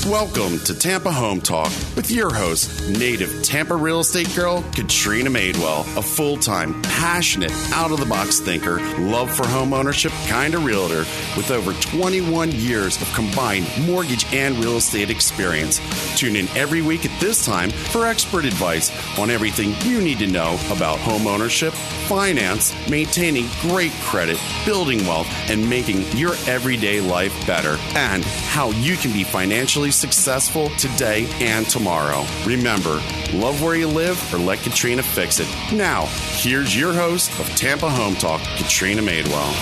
Welcome to Tampa Home Talk with your host, native Tampa real estate girl, Katrina Madewell, a full-time, passionate, out-of-the-box thinker, love for home ownership kind of realtor with over 21 years of combined mortgage and real estate experience. Tune in every week at this time for expert advice on everything you need to know about home ownership, finance, maintaining great credit, building wealth, and making your everyday life better, and how you can be financially successful today and tomorrow. Remember, love where you live or let Katrina fix it. Now, here's your host of Tampa Home Talk, Katrina Madewell.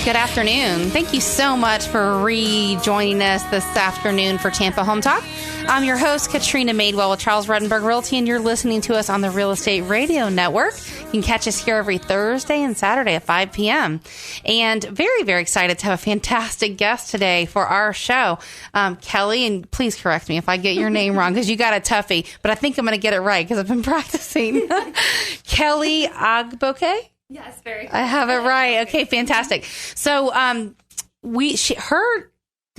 Good afternoon. Thank you so much for rejoining us this afternoon for Tampa Home Talk. I'm your host, Katrina Madewell with Charles Rutenberg Realty, and you're listening to us on the Real Estate Radio Network. You can catch us here every Thursday and Saturday at 5 p.m. And very, very excited to have a fantastic guest today for our show. Kelli, and please correct me if I get your name wrong because you got a toughie, but I think I'm going to get it right because I've been practicing. Kelli Ogboke? Yes, very good. I have it right. Okay, fantastic. So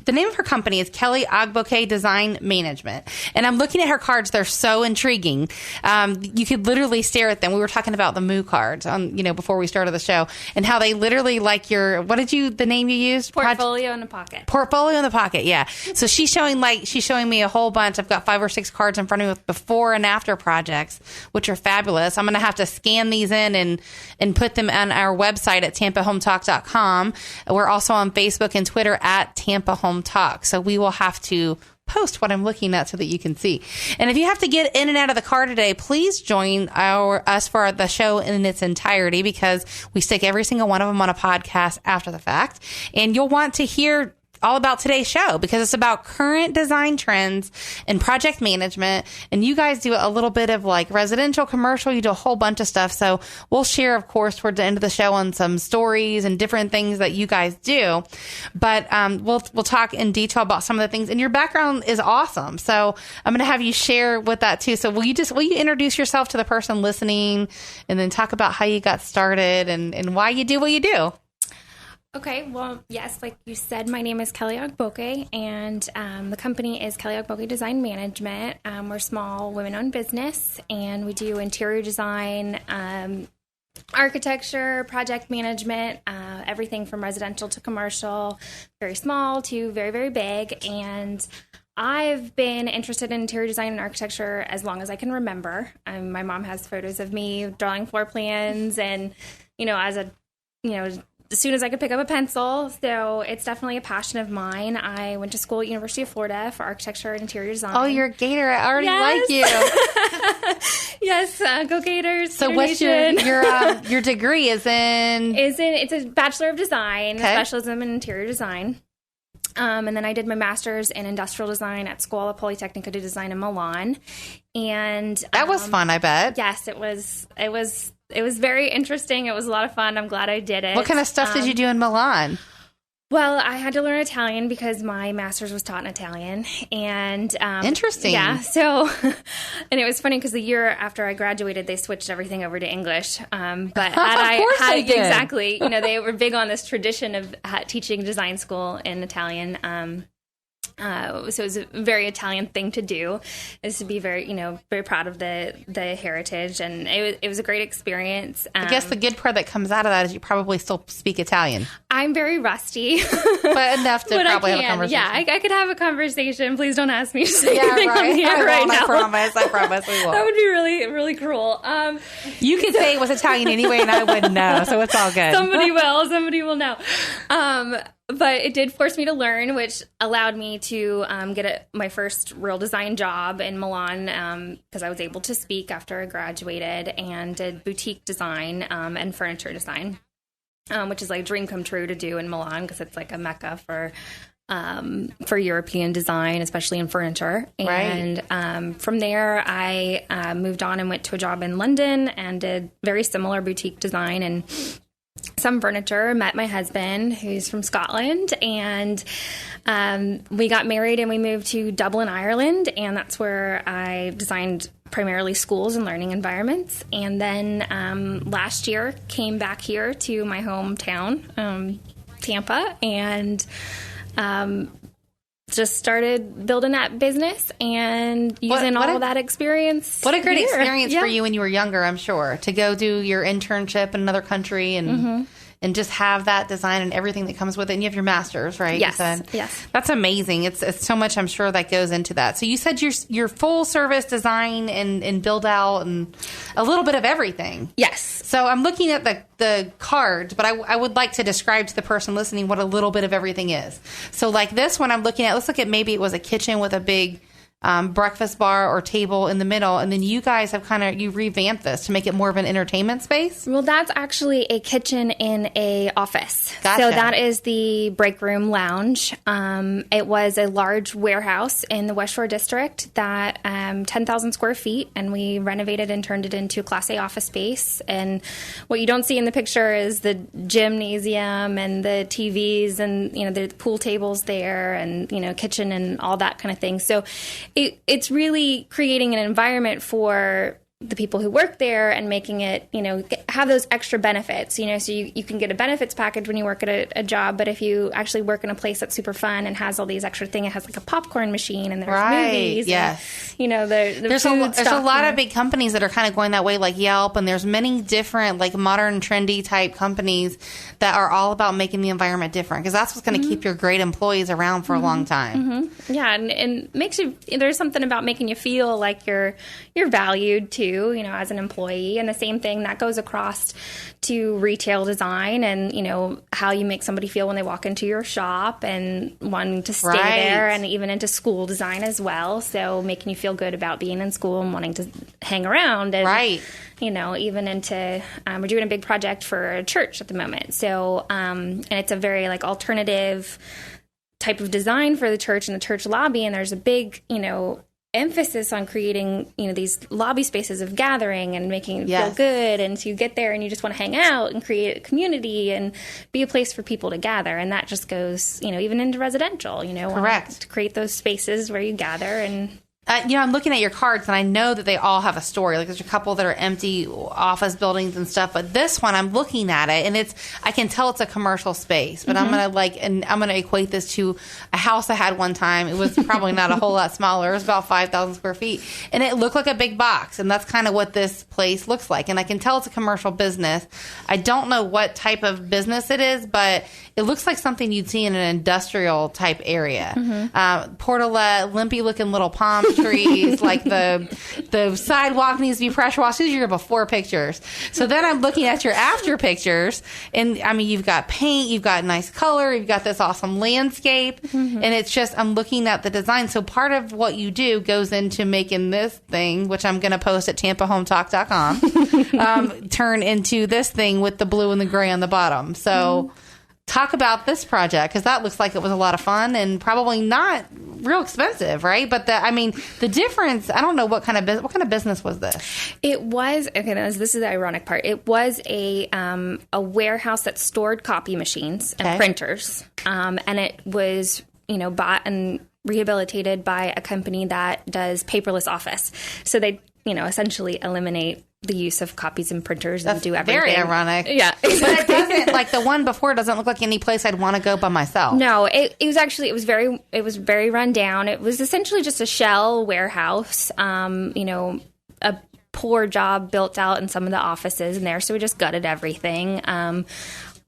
the name of her company is Kelli Ogboke Design Management. And I'm looking at her cards. They're so intriguing. You could literally stare at them. We were talking about the Moo cards before we started the show and how they literally like the name you used? Portfolio in the pocket. Portfolio in the pocket. Yeah. So she's showing me a whole bunch. I've got 5 or 6 cards in front of me with before and after projects, which are fabulous. I'm going to have to scan these in and put them on our website at tampahometalk.com. We're also on Facebook and Twitter at Tampa Home Talk. So we will have to post what I'm looking at so that you can see. And if you have to get in and out of the car today, please join us for the show in its entirety because we stick every single one of them on a podcast after the fact. And you'll want to hear all about today's show because it's about current design trends and project management. And you guys do a little bit of like residential, commercial, you do a whole bunch of stuff. So we'll share, of course, towards the end of the show on some stories and different things that you guys do. But we'll talk in detail about some of the things. And your background is awesome. So I'm going to have you share with that too. So will you introduce yourself to the person listening and then talk about how you got started and why you do what you do? Okay, well, yes, like you said, my name is Kelli Ogboke, and the company is Kelli Ogboke Design Management. We're a small women-owned business, and we do interior design, architecture, project management, everything from residential to commercial, very small to very, very big. And I've been interested in interior design and architecture as long as I can remember. My mom has photos of me drawing floor plans and, as soon as I could pick up a pencil. So it's definitely a passion of mine. I went to school at University of Florida for architecture and interior design. Oh, you're a Gator. I already like you. Yes, go Gators. So what's your degree is in? It's a Bachelor of Design, specialism in interior design. And then I did my master's in industrial design at Scuola Politecnica di Design in Milan. And that was fun, I bet. Yes, it was very interesting. It was a lot of fun. I'm glad I did it. What kind of stuff did you do in Milan? Well, I had to learn Italian because my master's was taught in Italian. And interesting. Yeah. So, and it was funny because the year after I graduated, they switched everything over to English. But they did. Exactly, they were big on this tradition of teaching design school in Italian. So it was a very Italian thing to do, is to be very, very proud of the heritage, and it was a great experience. I guess the good part that comes out of that is you probably still speak Italian. I'm very rusty, but enough to probably have a conversation. Yeah, I could have a conversation. Please don't ask me to say anything right. on here right now. I promise we won't. That would be really, really cruel. You could say it was Italian anyway, and I wouldn't know, so it's all good. Somebody will know. But it did force me to learn, which allowed me to get my first real design job in Milan because I was able to speak after I graduated, and did boutique design and furniture design, which is like a dream come true to do in Milan because it's like a mecca for European design, especially in furniture. And from there, I moved on and went to a job in London and did very similar boutique design and some furniture. Met my husband, who's from Scotland, and we got married and we moved to Dublin, Ireland, and that's where I designed primarily schools and learning environments. And then last year came back here to my hometown, Tampa, and just started building that business and using all that experience. What a great experience for you when you were younger, I'm sure, to go do your internship in another country and just have that design and everything that comes with it. And you have your master's, right? Yes. Yes. That's amazing. It's so much, I'm sure, that goes into that. So you said your full service design and build out and a little bit of everything. Yes. So I'm looking at the cards, but I would like to describe to the person listening what a little bit of everything is. So like this one I'm looking at, let's look at maybe it was a kitchen with a big breakfast bar or table in the middle, and then you guys have you revamped this to make it more of an entertainment space? Well, that's actually a kitchen in a office. Gotcha. So that is the break room lounge. It was a large warehouse in the West Shore district that 10,000 square feet, and we renovated and turned it into a Class A office space. And what you don't see in the picture is the gymnasium and the TVs and the pool tables there and kitchen and all that kind of thing. So it's really creating an environment for the people who work there and making it, have those extra benefits, so you can get a benefits package when you work at a job. But if you actually work in a place that's super fun and has all these extra things, it has like a popcorn machine and there's movies. Yes. And, there's a lot of big companies that are kind of going that way, like Yelp, and there's many different like modern trendy type companies that are all about making the environment different, because that's what's going to keep your great employees around for a long time. Yeah. And makes you, there's something about making you feel like you're valued too, as an employee. And the same thing that goes across to retail design and, how you make somebody feel when they walk into your shop and wanting to stay there, and even into school design as well. So making you feel good about being in school and wanting to hang around. And, even into, we're doing a big project for a church at the moment. So, and it's a very like alternative type of design for the church and the church lobby. And there's a big, emphasis on creating, these lobby spaces of gathering and making it feel good. And so you get there and you just want to hang out and create a community and be a place for people to gather. And that just goes, even into residential, Correct. To create those spaces where you gather. And I'm looking at your cards, and I know that they all have a story. Like, there's a couple that are empty office buildings and stuff, but this one, I'm looking at it, and I can tell it's a commercial space. But I'm gonna equate this to a house I had one time. It was probably not a whole lot smaller. It was about 5,000 square feet, and it looked like a big box. And that's kind of what this place looks like. And I can tell it's a commercial business. I don't know what type of business it is, but it looks like something you'd see in an industrial type area. Portalet, limpy looking little palm trees, like the sidewalk needs to be pressure washed. These are your before pictures. So then I'm looking at your after pictures, and you've got paint, you've got nice color, you've got this awesome landscape, and it's just, I'm looking at the design. So part of what you do goes into making this thing, which I'm going to post at tampahometalk.com, turn into this thing with the blue and the gray on the bottom. So talk about this project, because that looks like it was a lot of fun and probably not real expensive, right? But the difference, I don't know what kind of business was this? It was, this is the ironic part. It was a warehouse that stored copy machines and printers, and it was bought and rehabilitated by a company that does paperless office. So they essentially eliminate the use of copies and printers and do everything. Very ironic. Yeah. But it doesn't, like the one before doesn't look like any place I'd want to go by myself. No, it was very run down. It was essentially just a shell warehouse, a poor job built out in some of the offices in there. So we just gutted everything.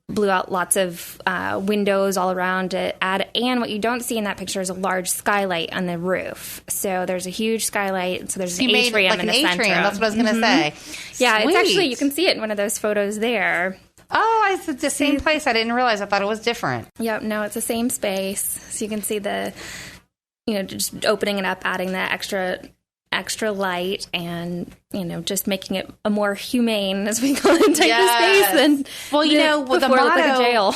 Blew out lots of windows all around it. And what you don't see in that picture is a large skylight on the roof. So there's a huge skylight. So there's an atrium in the center. That's what I was going to say. Yeah, Sweet. it's actually, you can see it in one of those photos there. Oh, it's the same place. I didn't realize. I thought it was different. Yep, no, it's the same space. So you can see the, just opening it up, adding the extra light, and just making it a more humane, as we call it, type of space than the motto, like a jail.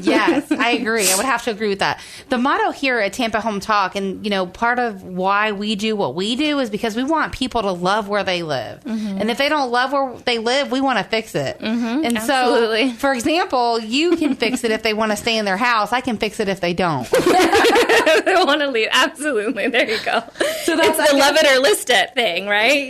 Yes, I agree. I would have to agree with that. The motto here at Tampa Home Talk, and part of why we do what we do is because we want people to love where they live, and if they don't love where they live, we want to fix it. And absolutely. So, for example, you can fix it if they want to stay in their house. I can fix it if they don't. They want to leave. Absolutely. There you go. So that's the love it or list it thing, right?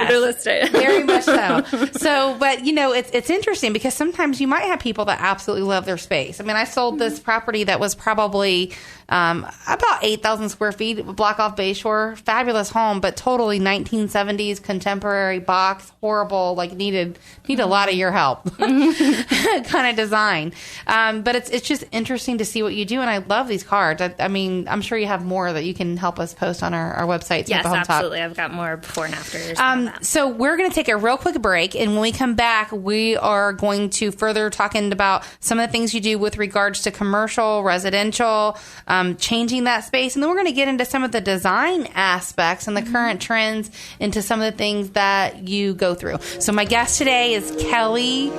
real estate. Very much so. So, but it's interesting because sometimes you might have people that absolutely love their space. I mean, I sold this property that was probably about 8,000 square feet, block off Bayshore, fabulous home, but totally 1970s contemporary box, horrible, like need a lot of your help kind of design. But it's just interesting to see what you do, and I love these cards. I mean, I'm sure you have more that you can help us post on our website. Yes, absolutely. I've got more before and afters. So we're going to take a real quick break, and when we come back, we are going to further talking about some of the things you do with regards to commercial, residential, changing that space, and then we're going to get into some of the design aspects and the current trends into some of the things that you go through. So my guest today is Kelli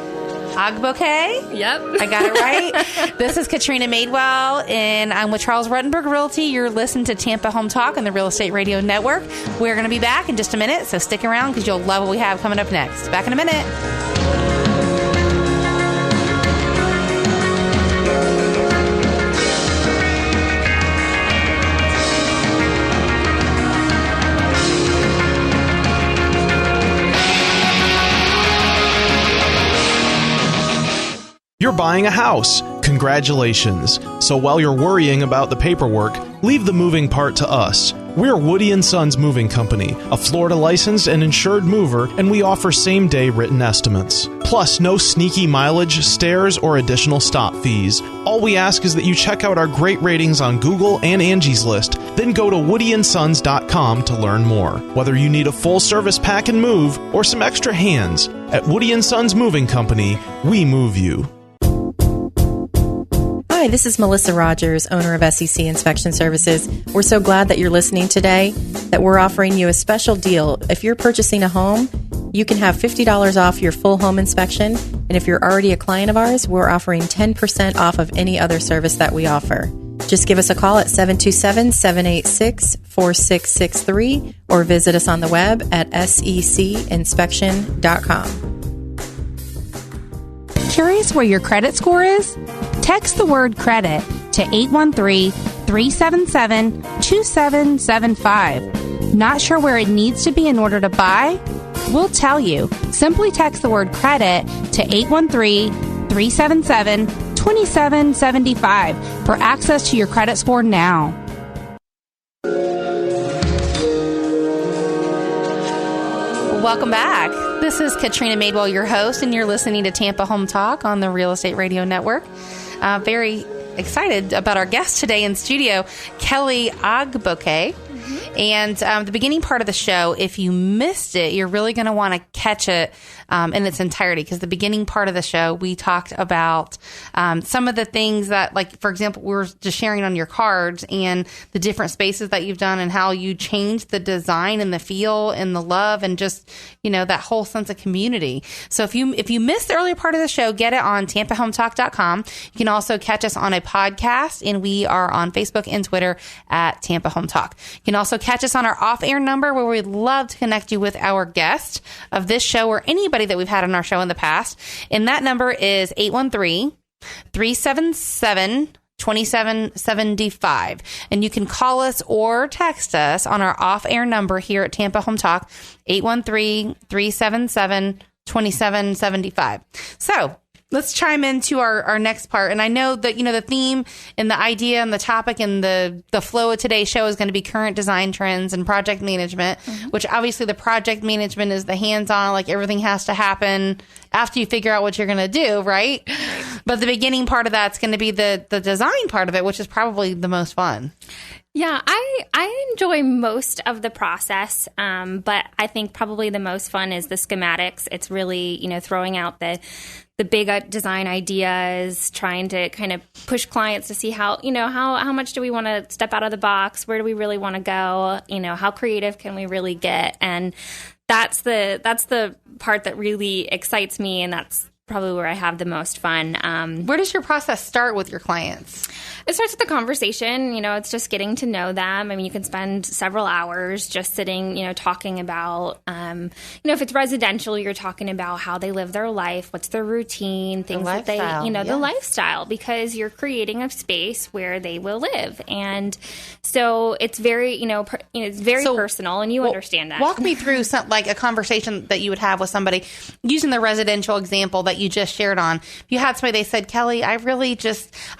Ogboke. Yep. I got it right. This is Katrina Madewell, and I'm with Charles Ruttenberg Realty. You're listening to Tampa Home Talk on the Real Estate Radio Network. We're going to be back in just a minute, so stick around because you'll love what we have coming up next. Back in a minute. You're buying a house. Congratulations. So while you're worrying about the paperwork, leave the moving part to us. We're Woody & Sons Moving Company, a Florida licensed and insured mover, and we offer same-day written estimates. Plus, no sneaky mileage, stairs, or additional stop fees. All we ask is that you check out our great ratings on Google and Angie's List, then go to woodyandsons.com to learn more. Whether you need a full-service pack and move or some extra hands, at Woody & Sons Moving Company, we move you. Hi, this is Melissa Rogers, owner of SEC Inspection Services. We're so glad that you're listening today, that we're offering you a special deal. If you're purchasing a home, you can have $50 off your full home inspection. And if you're already a client of ours, we're offering 10% off of any other service that we offer. Just give us a call at 727-786-4663 or visit us on the web at secinspection.com. Curious where your credit score is? Text the word credit to 813-377-2775. Not sure where it needs to be in order to buy? We'll tell you. Simply text the word credit to 813-377-2775 for access to your credit score now. Welcome back. This is Katrina Madewell, your host, and you're listening to Tampa Home Talk on the Real Estate Radio Network. Very excited about our guest today in studio, Kelli Ogboke. And the beginning part of the show, if you missed it, you're really going to want to catch it in its entirety, because the beginning part of the show, we talked about some of the things that, like, for example, we were just sharing on your cards and the different spaces that you've done and how you changed the design and the feel and the love and just, that whole sense of community. So if you missed the earlier part of the show, get it on tampahometalk.com. You can also catch us on a podcast, and we are on Facebook and Twitter at Tampa Home Talk. You can also catch us on our off-air number, where we'd love to connect you with our guest of this show or anybody that we've had on our show in the past. And that number is 813-377-2775. And you can call us or text us on our off-air number here at Tampa Home Talk, 813-377-2775. So let's chime into our next part. And I know that, the theme and the idea and the topic and the flow of today's show is going to be current design trends and project management, which obviously the project management is the hands-on, like everything has to happen after you figure out what you're going to do, right? But the beginning part of that's going to be the design part of it, which is probably the most fun. Yeah, I enjoy most of the process, but I think probably the most fun is the schematics. It's really, throwing out the big design ideas, trying to kind of push clients to see how much do we want to step out of the box? Where do we really want to go? How creative can we really get? And that's the part that really excites me, and that's probably where I have the most fun. Where does your process start with your clients? It starts with the conversation. It's just getting to know them. I mean, you can spend several hours just sitting, talking about, if it's residential, you're talking about how they live their life, what's their routine, things that they, the lifestyle, because you're creating a space where they will live. And so it's very, it's very personal, and you understand that. Walk me through like a conversation that you would have with somebody using the residential example that you just shared on. If you had somebody, they said, Kelli, I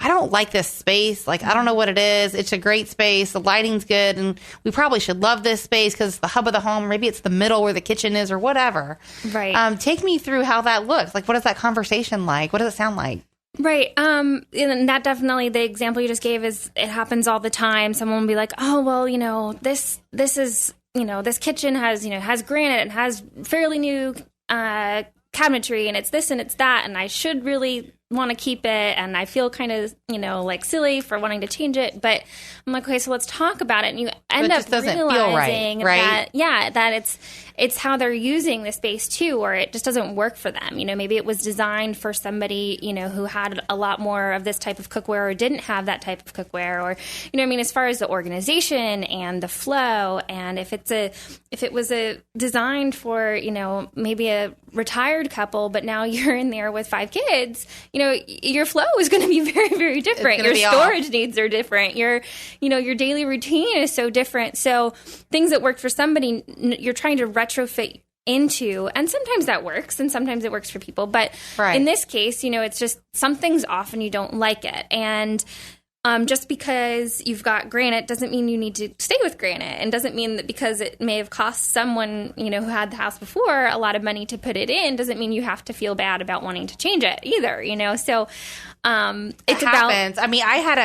don't like this space. Like, I don't know what it is. It's a great space. The lighting's good. And we probably should love this space because it's the hub of the home. Maybe it's the middle where the kitchen is or whatever. Right. Take me through how that looks. Like, what is that conversation like? What does it sound like? Right. And that definitely, the example you just gave is, it happens all the time. Someone will be like, oh, well, this is, this kitchen has granite and has fairly new cabinetry, and it's this and it's that, and I should really want to keep it, and I feel kind of, like silly for wanting to change it. But I'm like, okay, so let's talk about it. And you end up realizing that it's how they're using the space too, or it just doesn't work for them. Maybe it was designed for somebody, who had a lot more of this type of cookware or didn't have that type of cookware, or, as far as the organization and the flow, and if it was designed for, maybe a retired couple, but now you're in there with 5 kids, your flow is going to be very, very different. Your storage needs are different. Your daily routine is so different. So things that work for somebody, you're trying to retrofit into, and sometimes that works, and sometimes it works for people. But in this case, it's just something's off and you don't like it. And just because you've got granite doesn't mean you need to stay with granite, and doesn't mean that because it may have cost someone, who had the house before a lot of money to put it in, doesn't mean you have to feel bad about wanting to change it either, So it happens. I mean, I had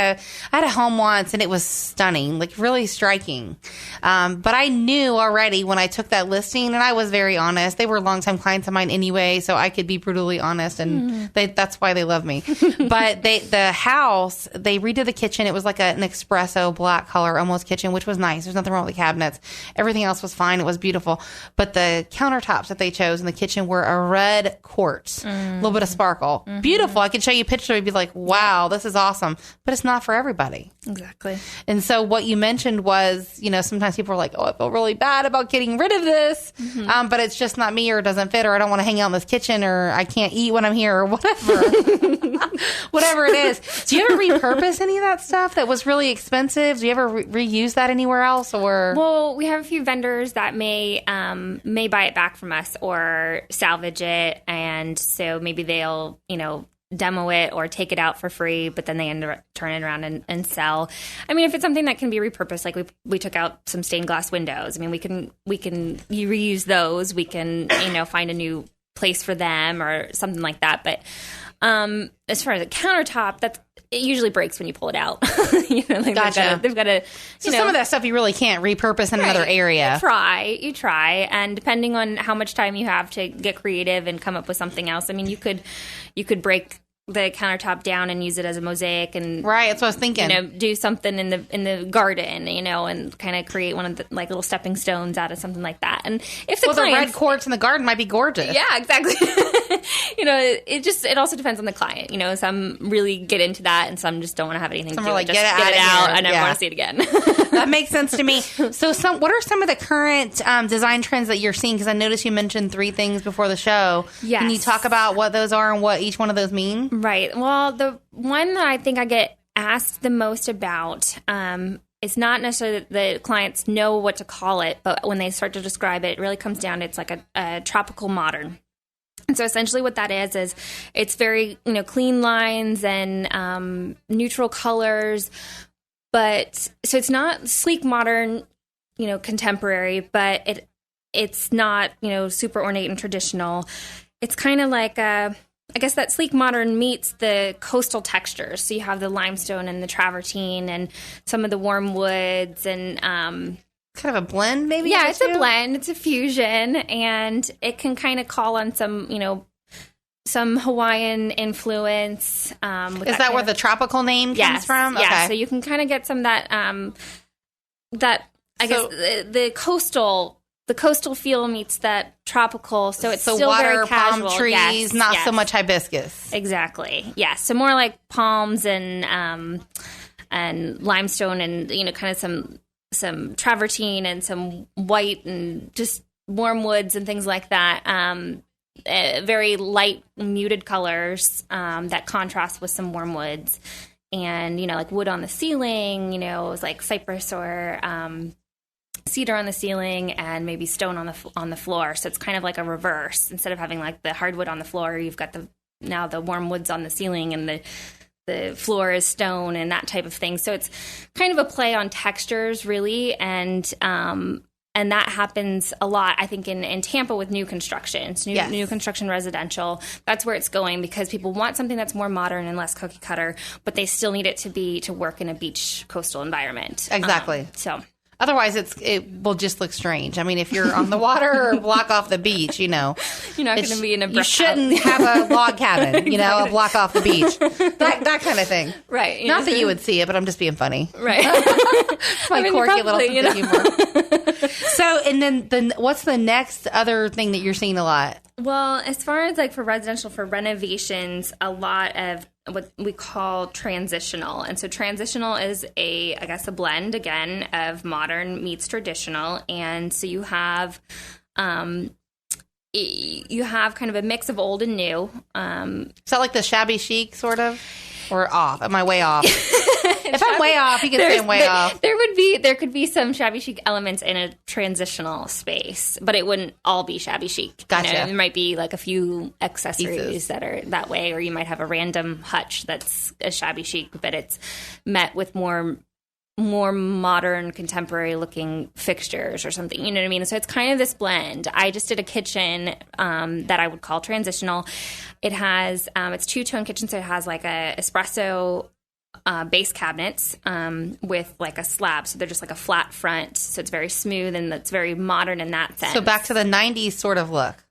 a home once, and it was stunning, like really striking. But I knew already when I took that listing, and I was very honest. They were longtime clients of mine anyway, so I could be brutally honest, and that's why they love me. But the house, they redid the kitchen. It was like an espresso black color almost kitchen, which was nice. There's nothing wrong with the cabinets. Everything else was fine. It was beautiful. But the countertops that they chose in the kitchen were a red quartz, a little bit of sparkle. Beautiful. I could show you a picture. You'd be like, wow, this is awesome. But it's not for everybody. Exactly. And so what you mentioned was, sometimes people are like, oh, I feel really bad about getting rid of this. But it's just not me, or it doesn't fit, or I don't want to hang out in this kitchen, or I can't eat when I'm here, or whatever. Whatever it is. Do you ever repurpose any of that stuff that was really expensive? Do you ever reuse that anywhere else? Or well, we have a few vendors that may buy it back from us or salvage it, and so maybe they'll demo it or take it out for free, but then they end up turning around and sell. I mean, if it's something that can be repurposed, like we took out some stained glass windows. I mean, we can you reuse those. We can find a new place for them or something like that. But as far as a countertop, it usually breaks when you pull it out. Gotcha. They've got to. So some of that stuff you really can't repurpose in another area. You try, and depending on how much time you have to get creative and come up with something else. I mean, you could break the countertop down and use it as a mosaic, and that's what I was thinking. Do something in the garden, and kind of create one of the like little stepping stones out of something like that. And if the red quartz in the garden might be gorgeous. Yeah, exactly. It also depends on the client. Some really get into that, and some just don't want to have anything some to do. Like, just get it out. Here. I never want to see it again. That makes sense to me. So, what are some of the current design trends that you're seeing? Because I noticed you mentioned 3 things before the show. Yes. Can you talk about what those are and what each one of those mean? Right. Well, the one that I think I get asked the most about, it's not necessarily that the clients know what to call it, but when they start to describe it, it really comes down to it's like a tropical modern. And so essentially what that is it's very, clean lines and neutral colors. But so it's not sleek modern, contemporary, but it's not, super ornate and traditional. It's kind of like I guess that sleek modern meets the coastal textures. So you have the limestone and the travertine and some of the warm woods and kind of a blend, maybe? Yeah, it's a blend. It's a fusion, and it can kind of call on some Hawaiian influence. Is that where the tropical name comes from? Yeah, okay. So you can kind of get some of that I guess the coastal feel meets that tropical, so it's still water, very casual. Palm trees, not so much hibiscus. Exactly. Yes. So more like palms and and limestone and, kind of some travertine and some white and just warm woods and things like that. Very light, muted colors that contrast with some warm woods. And, like wood on the ceiling, it was like cypress or cedar on the ceiling and maybe stone on the floor. So it's kind of like a reverse. Instead of having like the hardwood on the floor, you've got now the warm woods on the ceiling and the floor is stone and that type of thing. So it's kind of a play on textures, really. And that happens a lot, I think, in Tampa with new construction. So new construction residential. That's where it's going because people want something that's more modern and less cookie cutter, but they still need it to work in a beach coastal environment. Exactly. Otherwise, it will just look strange. I mean, if you're on the water or block off the beach, you're not going to be in a brick You shouldn't have a log cabin, a block off the beach. That kind of thing. Right. Not that you would see it, but I'm just being funny. Right. My quirky little sense of humor. So, and then what's the next other thing that you're seeing a lot? Well, as far as like for residential, for renovations, a lot of what we call transitional. And so transitional is a blend, again, of modern meets traditional. And so you have kind of a mix of old and new. Is that like the shabby chic sort of? Or off? Am I way off? If I'm way off, you can say I'm way off. There could be some shabby chic elements in a transitional space, but it wouldn't all be shabby chic. Gotcha. There might be like a few accessories that are that way, or you might have a random hutch that's a shabby chic, but it's met with more modern, contemporary looking fixtures or something. You know what I mean? So it's kind of this blend. I just did a kitchen that I would call transitional. It has, it's two-tone kitchen, so it has like a espresso base cabinets with like a slab. So they're just like a flat front. So it's very smooth and it's very modern in that sense. So back to the 90s sort of look.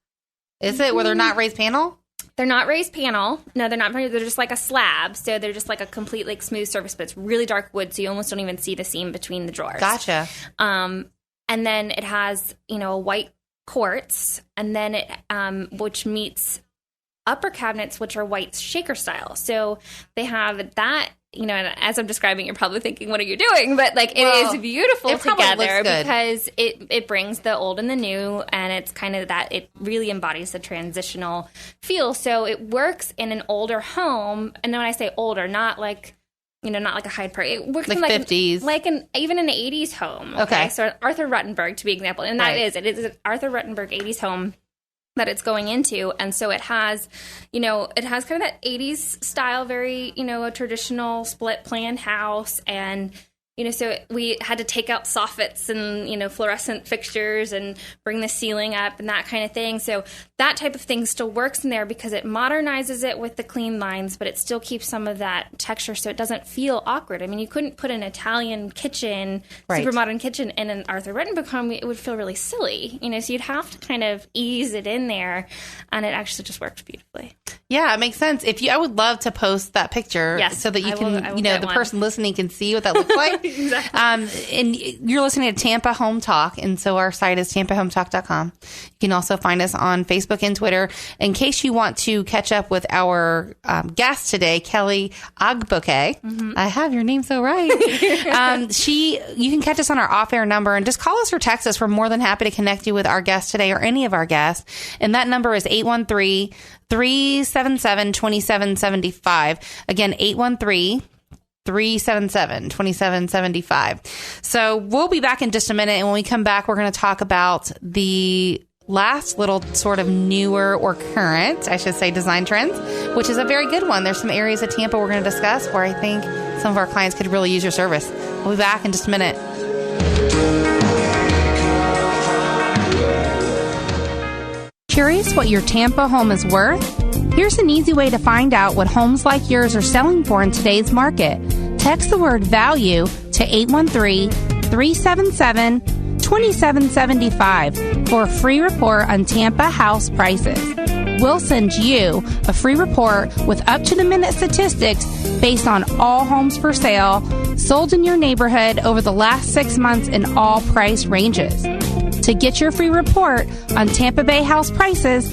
Is it where they're not raised panel? They're not raised panel. No, they're not. They're just like a slab. So they're just like a complete like smooth surface, but it's really dark wood. So you almost don't even see the seam between the drawers. Gotcha. And then it has, a white quartz, and then it, which meets upper cabinets, which are white shaker style. So they have that, and as I'm describing, you're probably thinking, what are you doing? But like, it is beautiful together because it brings the old and the new, and it's kind of that, it really embodies the transitional feel. So it works in an older home. And then when I say older, not like, not like a Hyde Park. It works like in like 50s. Even an 80s home. Okay. So Arthur Ruttenberg, to be example. And that it is an Arthur Ruttenberg 80s home that it's going into. And so it has, kind of that 80s style, very, a traditional split plan house. And, so we had to take out soffits and, fluorescent fixtures and bring the ceiling up and that kind of thing. So that type of thing still works in there because it modernizes it with the clean lines, but it still keeps some of that texture so it doesn't feel awkward. I mean, you couldn't put an Italian kitchen, super modern kitchen in an Arthur Ruttenberg home. It would feel really silly, so you'd have to kind of ease it in there, and it actually just works beautifully. Yeah, it makes sense. I would love to post that picture so that you can, the person listening can see what that looks like. Exactly. And you're listening to Tampa Home Talk, and so our site is tampahometalk.com. You can also find us on Facebook and Twitter. In case you want to catch up with our guest today, Kelli Ogboke. Mm-hmm. I have your name so right. You can catch us on our off-air number and just call us or text us. We're more than happy to connect you with our guest today or any of our guests. And that number is 813-377-2775. Again, 813-377-2775. So we'll be back in just a minute. And when we come back, we're going to talk about the last little sort of newer or current, I should say, design trends, which is a very good one. There's some areas of Tampa we're going to discuss where I think some of our clients could really use your service. We'll be back in just a minute. Curious what your Tampa home is worth? Here's an easy way to find out what homes like yours are selling for in today's market. Text the word value to 813-377-2775 for a free report on Tampa house prices. We'll send you a free report with up-to-the-minute statistics based on all homes for sale sold in your neighborhood over the last 6 months in all price ranges. To get your free report on Tampa Bay house prices,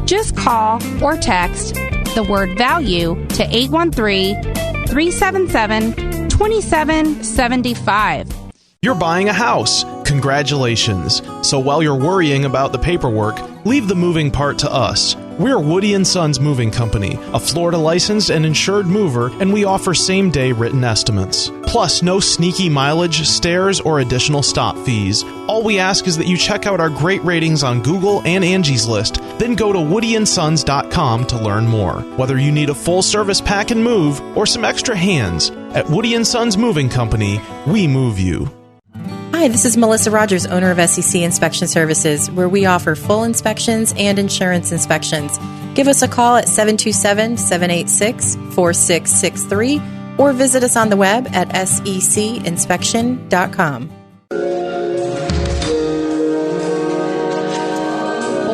just call or text the word value to 813-377-2775. 2775. You're buying a house. Congratulations. So while you're worrying about the paperwork, leave the moving part to us. We're Woody & Sons Moving Company, a Florida licensed and insured mover, and we offer same-day written estimates. Plus, no sneaky mileage, stairs, or additional stop fees. All we ask is that you check out our great ratings on Google and Angie's List, then go to woodyandsons.com to learn more. Whether you need a full-service pack and move or some extra hands, at Woody & Sons Moving Company, we move you. Hi, this is Melissa Rogers, owner of SEC Inspection Services, where we offer full inspections and insurance inspections. Give us a call at 727-786-4663 or visit us on the web at secinspection.com.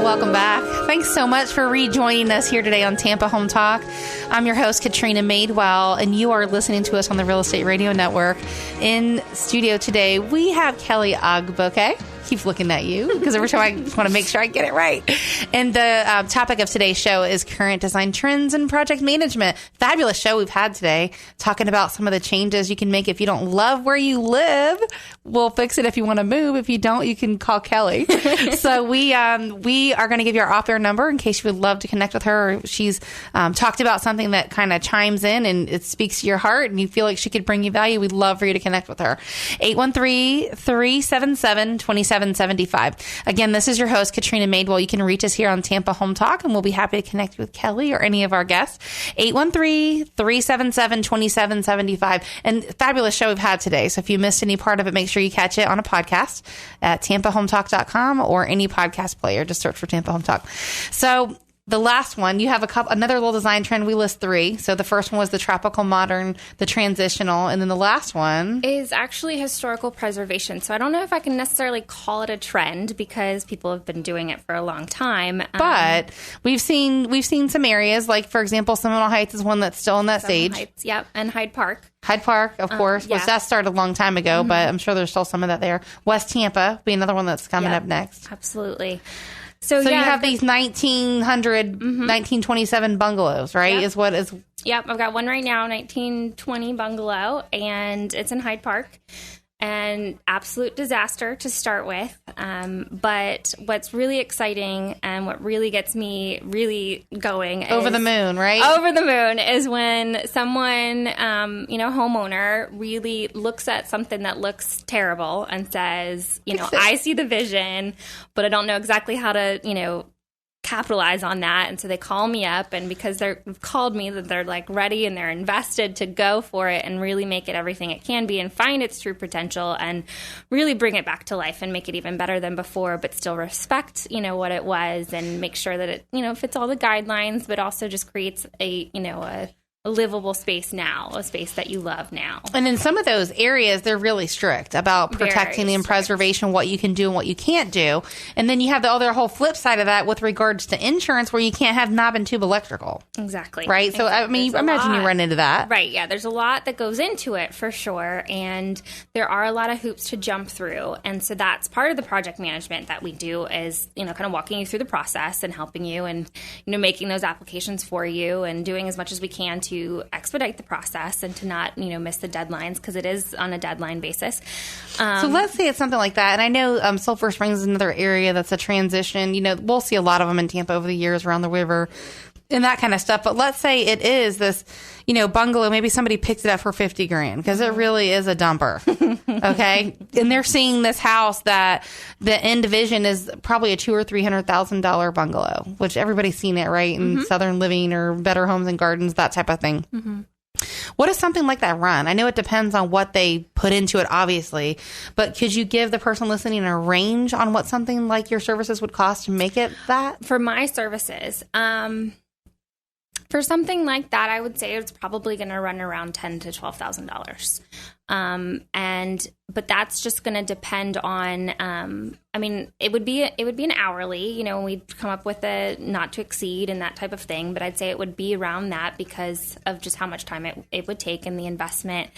Welcome back. Thanks so much for rejoining us here today on Tampa Home Talk. I'm your host, Katrina Madewell, and you are listening to us on the Real Estate Radio Network. In studio today, we have Kelli Ogboke. Keep looking at you because every time I just want to make sure I get it right. And the topic of today's show is current design trends and project management. Fabulous show we've had today, talking about some of the changes you can make if you don't love where you live. We'll fix it if you want to move. If you don't, you can call Kelli. So we are going to give you our off-air number in case you would love to connect with her. Or she's talked about something that kind of chimes in and it speaks to your heart and you feel like she could bring you value. We'd love for you to connect with her. 813-377-2775. Again, this is your host, Katrina Madewell. You can reach us here on Tampa Home Talk, and we'll be happy to connect with Kelli or any of our guests. 813-377-2775. And fabulous show we've had today. So if you missed any part of it, make sure you catch it on a podcast at tampahometalk.com or any podcast player. Just search for Tampa Home Talk. So the last one, you have another little design trend. We list 3. So the first one was the tropical modern, the transitional, and then the last one is actually historical preservation. So I don't know if I can necessarily call it a trend because people have been doing it for a long time. But we've seen some areas, like for example, Seminole Heights is one that's still in that stage. Heights, yep, and Hyde Park. Hyde Park, of course, which that started a long time ago, but I'm sure there's still some of that there. West Tampa be another one that's coming up next. Absolutely. So you have these 1927 bungalows, right? Yep. Is what is. Yep, I've got one right now, 1920 bungalow, and it's in Hyde Park. An absolute disaster to start with. But what's really exciting and what really gets me really going over the moon, right? Over the moon is when someone, homeowner really looks at something that looks terrible and says, I see the vision, but I don't know exactly how to, capitalize on that. And so they call me up, and because they've called me, that they're like ready and they're invested to go for it and really make it everything it can be and find its true potential and really bring it back to life and make it even better than before, but still respect, what it was and make sure that it, fits all the guidelines, but also just creates a livable space now, a space that you love now. And in some of those areas, they're really strict about protecting and preservation, what you can do and what you can't do. And then you have the other whole flip side of that with regards to insurance, where you can't have knob and tube electrical. Exactly. Right? So, I mean, imagine you run into that. Right. Yeah. There's a lot that goes into it for sure. And there are a lot of hoops to jump through. And so that's part of the project management that we do is, kind of walking you through the process and helping you and, making those applications for you and doing as much as we can to expedite the process and to not, miss the deadlines, because it is on a deadline basis. So let's say it's something like that. And I know Sulphur Springs is another area that's a transition. We'll see a lot of them in Tampa over the years around the river and that kind of stuff. But let's say it is this, bungalow. Maybe somebody picks it up for $50,000 because it really is a dumper. Okay. And they're seeing this house that the end vision is probably a $200,000 or $300,000 bungalow, which everybody's seen it, right? In Southern Living or Better Homes and Gardens, that type of thing. Mm-hmm. What does something like that run? I know it depends on what they put into it, obviously, but could you give the person listening a range on what something like your services would cost to make it that? For my services, for something like that, I would say it's probably going to run around $10,000 to $12,000. But that's just going to depend on, it would be an hourly, we'd come up with a not to exceed and that type of thing. But I'd say it would be around that because of just how much time it would take and the investment,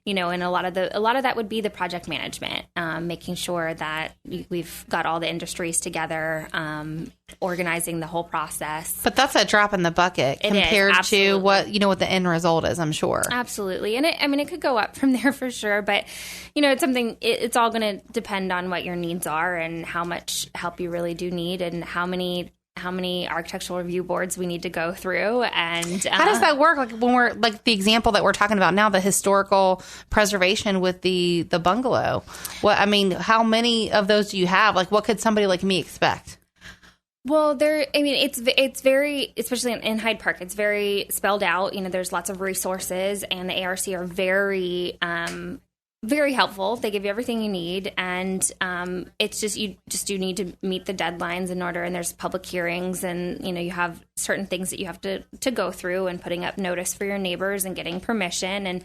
and a lot of that would be the project management, making sure that we've got all the industries together, organizing the whole process. But that's a drop in the bucket compared to what the end result is, I'm sure. Absolutely. And it could go up from there for sure. But, it's something, it's all going to depend on what your needs are and how much help you really do need and how many architectural review boards we need to go through. And how does that work? Like when we're like the example that we're talking about now, the historical preservation with the bungalow. How many of those do you have? Like, what could somebody like me expect? Well, it's very, especially in Hyde Park, it's very spelled out. There's lots of resources, and the ARC are very, very helpful. They give you everything you need, and it's just you do need to meet the deadlines in order. And there's public hearings, and you have certain things that you have to go through, and putting up notice for your neighbors and getting permission and.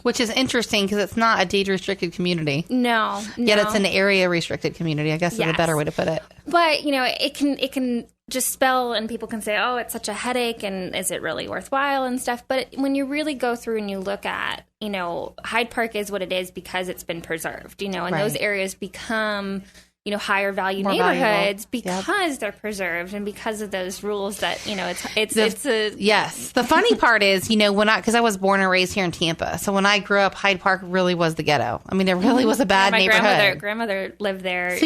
Which is interesting because it's not a deed restricted community. No. Yet it's an area restricted community, I guess is a better way to put it. But, it can just spell, and people can say, oh, it's such a headache, and is it really worthwhile and stuff. But when you really go through and you look at, Hyde Park is what it is because it's been preserved, and right. Those areas become higher value neighborhoods because they're preserved and because of those rules that, yes. The funny part is, because I was born and raised here in Tampa. So when I grew up, Hyde Park really was the ghetto. It really was a bad neighborhood. My grandmother lived there. So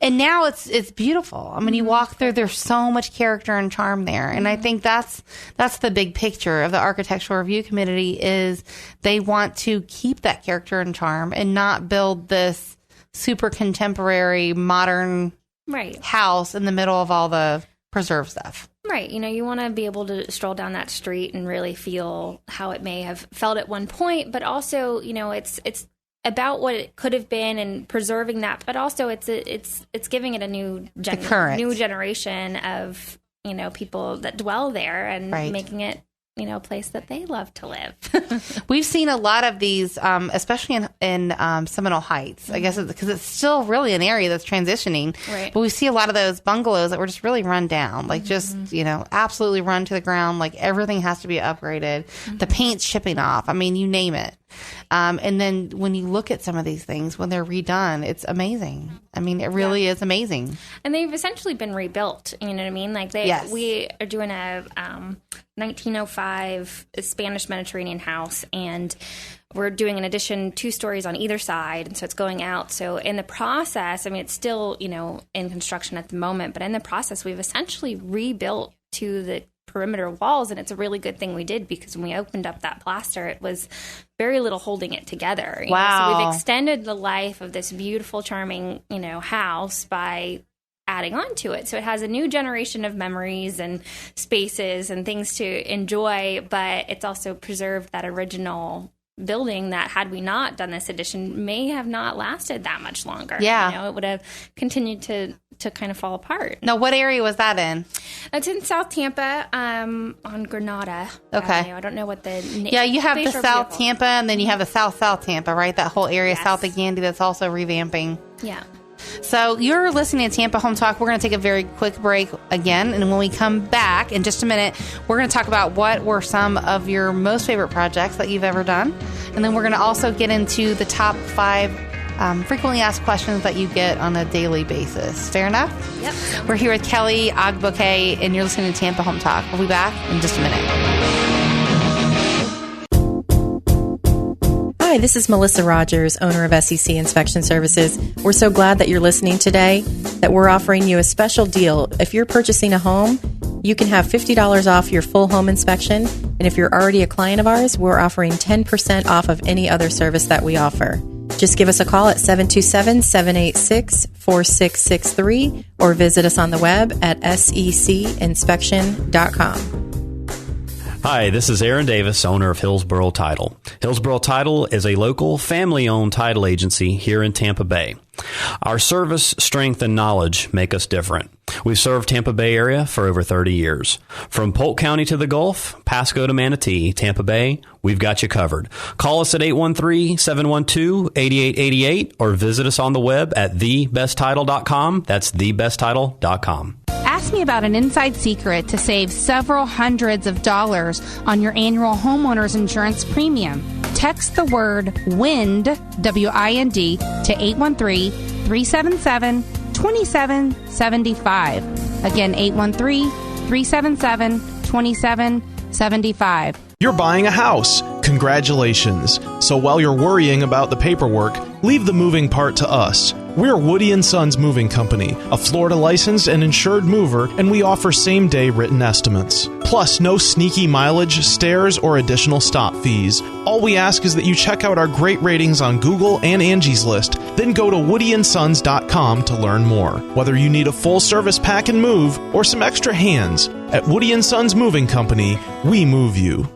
and now it's beautiful. You walk through, there's so much character and charm there. And I think that's the big picture of the architectural review committee is they want to keep that character and charm and not build this super contemporary modern house in the middle of all the preserved stuff. Right. You want to be able to stroll down that street and really feel how it may have felt at one point, but also, it's about what it could have been and preserving that, but also it's giving it a new generation of, people that dwell there and making it a place that they love to live. We've seen a lot of these, especially in Seminole Heights. I guess because it's still really an area that's transitioning. Right. But we see a lot of those bungalows that were just really run down, like just absolutely run to the ground. Like everything has to be upgraded. The paint's chipping off. You name it. And then when you look at some of these things, when they're redone, it's amazing. It really is amazing. And they've essentially been rebuilt. You know what I mean? Like we are doing a 1905 Spanish Mediterranean house, and we're doing an addition 2 stories on either side, and so it's going out. So in the process, it's still in construction at the moment, but in the process, we've essentially rebuilt to the perimeter walls, and it's a really good thing we did because when we opened up that plaster, it was very little holding it together. Wow! So we've extended the life of this beautiful, charming, house by adding on to it. So it has a new generation of memories and spaces and things to enjoy, but it's also preserved that original building that, had we not done this addition, may have not lasted that much longer. Yeah. It would have continued to kind of fall apart. Now, what area was that in? It's in South Tampa, on Granada. Okay. I don't know what the name. Yeah, you have the South Tampa, and then you have the South Tampa, right? That whole area south of Gandy that's also revamping. Yeah. So you're listening to Tampa Home Talk. We're going to take a very quick break again. And when we come back in just a minute, we're going to talk about what were some of your most favorite projects that you've ever done. And then we're going to also get into the top 5 frequently asked questions that you get on a daily basis. Fair enough? Yep. We're here with Kelli Ogboke, and you're listening to Tampa Home Talk. We'll be back in just a minute. Hi, this is Melissa Rogers, owner of SEC Inspection Services. We're so glad that you're listening today, that we're offering you a special deal. If you're purchasing a home, you can have $50 off your full home inspection. And if you're already a client of ours, we're offering 10% off of any other service that we offer. Just give us a call at 727-786-4663 or visit us on the web at secinspection.com. Hi, this is Aaron Davis, owner of Hillsborough Title. Hillsborough Title is a local, family-owned title agency here in Tampa Bay. Our service, strength, and knowledge make us different. We've served Tampa Bay area for over 30 years. From Polk County to the Gulf, Pasco to Manatee, Tampa Bay, we've got you covered. Call us at 813-712-8888 or visit us on the web at thebesttitle.com. That's thebesttitle.com. Ask me about an inside secret to save several hundreds of dollars on your annual homeowner's insurance premium. Text the word WIND, W-I-N-D, to 813-377-2775. Again, 813-377-2775. You're buying a house. Congratulations. So while you're worrying about the paperwork, leave the moving part to us. We're Woody & Sons Moving Company, a Florida licensed and insured mover, and we offer same-day written estimates. Plus, no sneaky mileage, stairs, or additional stop fees. All we ask is that you check out our great ratings on Google and Angie's List, then go to woodyandsons.com to learn more. Whether you need a full-service pack and move or some extra hands, at Woody & Sons Moving Company, we move you.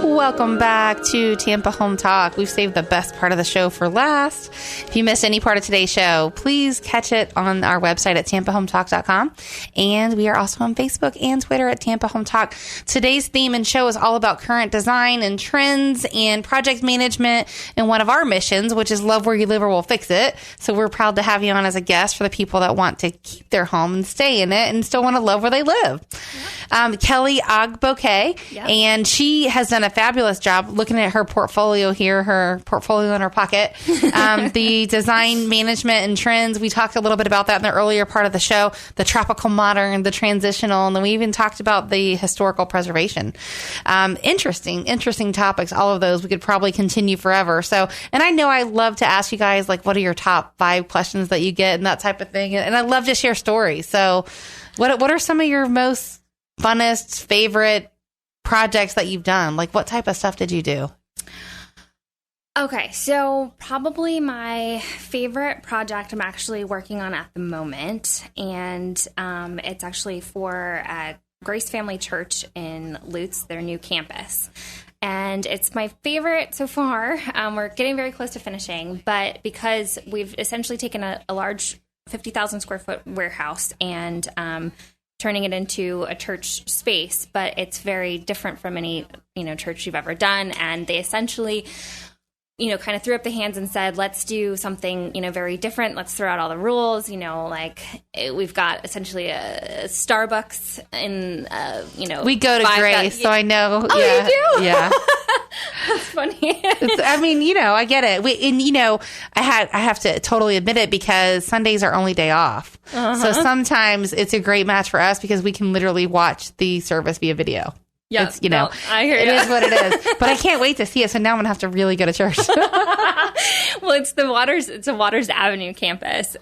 Welcome back to Tampa Home Talk. We've saved the best part of the show for last. If you missed any part of today's show, please catch it on our website at tampahometalk.com. And we are also on Facebook and Twitter at Tampa Home Talk. Today's theme and show is all about current design and trends and project management and one of our missions, which is love where you live or we'll fix it. So we're proud to have you on as a guest for the people that want to keep their home and stay in it and still want to love where they live. Kelli Ogboke, and she has done a fabulous job looking at her portfolio here, her portfolio in her pocket. The design management and trends, we talked a little bit about that in the earlier part of the show, the tropical modern, the transitional, and then we even talked about the historical preservation. Interesting topics, all of those. We could probably continue forever. So, and I know I love to ask you guys, like, what are your top 5 questions that you get and that type of thing. And I love to share stories. So what are some of your most funnest, favorite projects that you've done? Like, what type of stuff did you do? Okay, so probably my favorite project I'm actually working on at the moment, and it's actually for Grace Family Church in Lutz, their new campus. And it's my favorite so far. We're getting very close to finishing, but because we've essentially taken a large 50,000 square foot warehouse and turning it into a church space, but it's very different from any, church you've ever done. And they essentially, kind of threw up the hands and said, let's do something, very different. Let's throw out all the rules. We've got essentially a Starbucks in, we go to Grace, so I know. Oh, yeah, you do? Yeah. That's funny. I get it. I have to totally admit it because Sundays are only day off. Uh-huh. So sometimes it's a great match for us because we can literally watch the service via video. Yeah, I hear it is what it is. But I can't wait to see it. So now I'm gonna have to really go to church. Well, it's a Waters Avenue campus.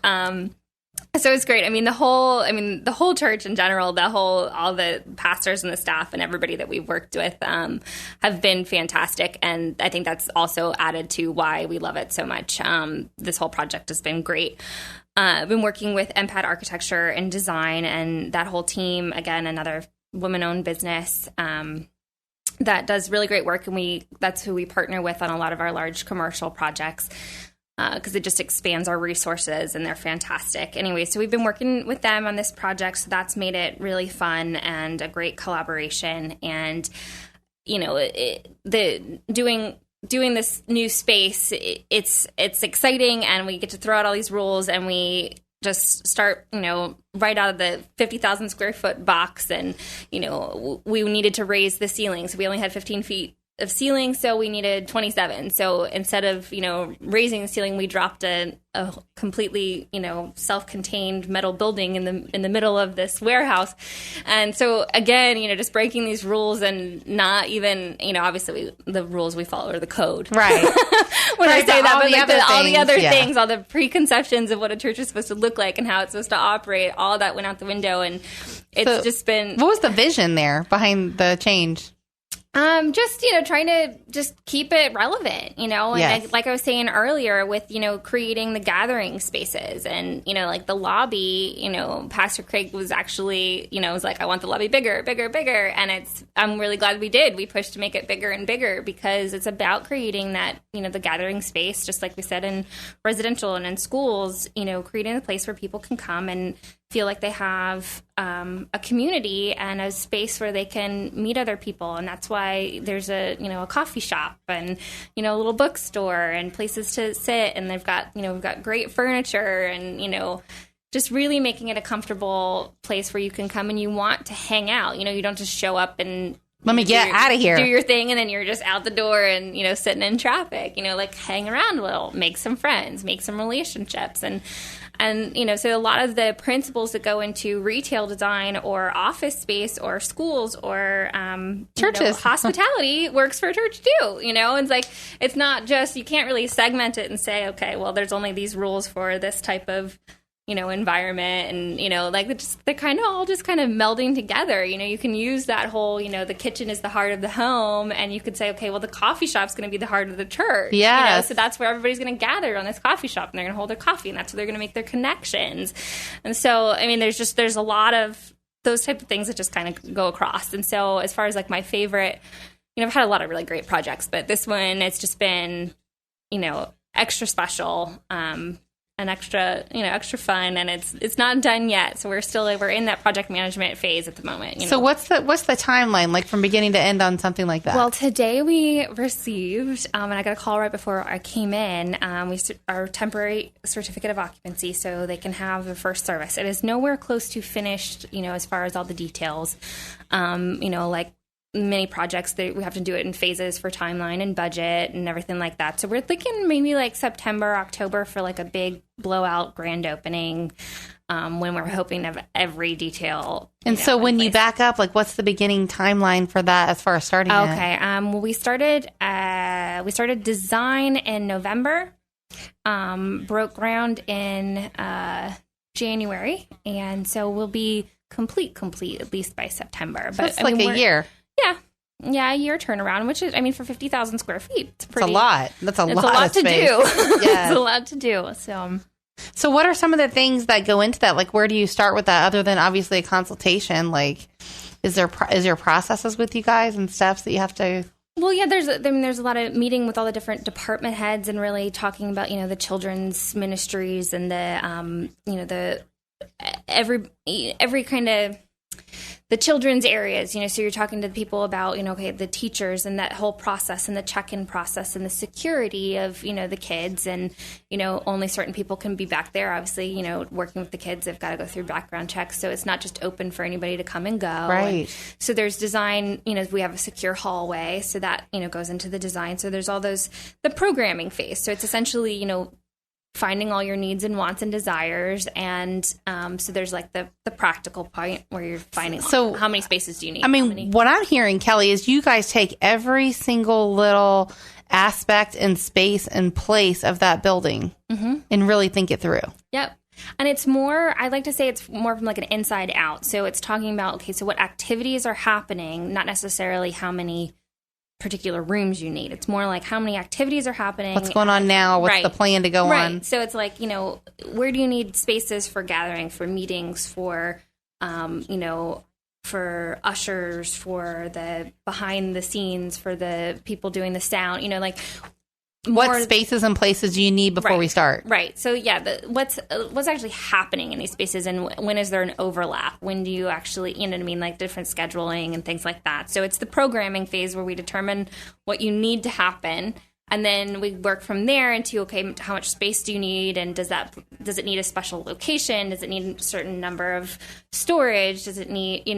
So it's great. The whole church in general, all the pastors and the staff and everybody that we've worked with have been fantastic. And I think that's also added to why we love it so much. This whole project has been great. I've been working with MPAD Architecture and Design, and that whole team, again, another women-owned business that does really great work. And that's who we partner with on a lot of our large commercial projects. Because it just expands our resources, and they're fantastic. Anyway, so we've been working with them on this project, so that's made it really fun and a great collaboration. And doing this new space, it's exciting, and we get to throw out all these rules, and we just start, right out of the 50,000 square foot box, and we needed to raise the ceiling, so we only had 15 feet of ceiling, so we needed 27. So instead of, raising the ceiling, we dropped a completely, self-contained metal building in the middle of this warehouse. And so again, just breaking these rules and not even, obviously the rules we follow are the code. Right. When I say that, but all the other yeah. things, all the preconceptions of what a church is supposed to look like and how it's supposed to operate, all that went out the window. And it's just been... What was the vision there behind the change? Just, trying to just keep it relevant, and Yes. like I was saying earlier with, creating the gathering spaces and, like the lobby, Pastor Craig was actually, was like, I want the lobby bigger, bigger, bigger. And I'm really glad we did. We pushed to make it bigger and bigger because it's about creating that, the gathering space, just like we said in residential and in schools, creating a place where people can come and feel like they have a community and a space where they can meet other people. And that's why there's a coffee shop and, a little bookstore and places to sit. And they've got, we've got great furniture and, just really making it a comfortable place where you can come and you want to hang out. You don't just show up and let me get out of here, do your thing, and then you're just out the door and, sitting in traffic, like hang around a little, make some friends, make some relationships. And, so a lot of the principles that go into retail design or office space or schools or churches, hospitality works for a church too. It's like, it's not just, you can't really segment it and say, okay, well, there's only these rules for this type of, environment. And, like they're kind of all just kind of melding together. You can use that whole, the kitchen is the heart of the home. And you could say, okay, well, the coffee shop's going to be the heart of the church. Yeah. So that's where everybody's going to gather on this coffee shop and they're going to hold their coffee. And that's where they're going to make their connections. And so, there's a lot of those type of things that just kind of go across. And so as far as like my favorite, I've had a lot of really great projects, but this one, it's just been, extra special, and extra fun, and it's not done yet. So we're in that project management phase at the moment. So what's the timeline like from beginning to end on something like that? Well, today we received, and I got a call right before I came in. Our temporary certificate of occupancy, so they can have the first service. It is nowhere close to finished, as far as all the details. Like many projects that we have to do it in phases for timeline and budget and everything like that. So we're thinking maybe like September, October for like a big blowout grand opening, when we're hoping to have every detail. And so when you back up, like what's the beginning timeline for that as far as starting? Okay. Well, we started design in November, broke ground in January. And so we'll be complete at least by September. But it's like a year. Yeah, a year turnaround, which is, for 50,000 square feet, it's a lot. That's a lot to do. Yeah. It's a lot to do. So what are some of the things that go into that? Like, where do you start with that other than obviously a consultation? Like, is there processes with you guys and steps that you have to? Well, yeah, there's a lot of meeting with all the different department heads and really talking about, the children's ministries and the, every kind of the children's areas, so you're talking to the people about, the teachers and that whole process and the check-in process and the security of, the kids and, only certain people can be back there. Obviously, working with the kids, they've got to go through background checks. So it's not just open for anybody to come and go. Right. And so there's design, we have a secure hallway. So that, goes into the design. So there's all the programming phase. So it's essentially, finding all your needs and wants and desires. And so there's like the practical point where you're finding how many spaces do you need? What I'm hearing, Kelli, is you guys take every single little aspect and space and place of that building and really think it through. Yep. And it's more, I like to say it's more from like an inside out. So it's talking about, okay, so what activities are happening, not necessarily how many particular rooms you need. It's more like how many activities are happening. What's going on now? What's the plan to go on? So it's like, where do you need spaces for gathering, for meetings, for, for ushers, for the behind the scenes, for the people doing the sound, what spaces and places do you need before we start? Right. So yeah, what's actually happening in these spaces, and when is there an overlap? When do you actually, like different scheduling and things like that. So it's the programming phase where we determine what you need to happen, and then we work from there into, okay, how much space do you need, and does it need a special location? Does it need a certain number of storage? Does it need,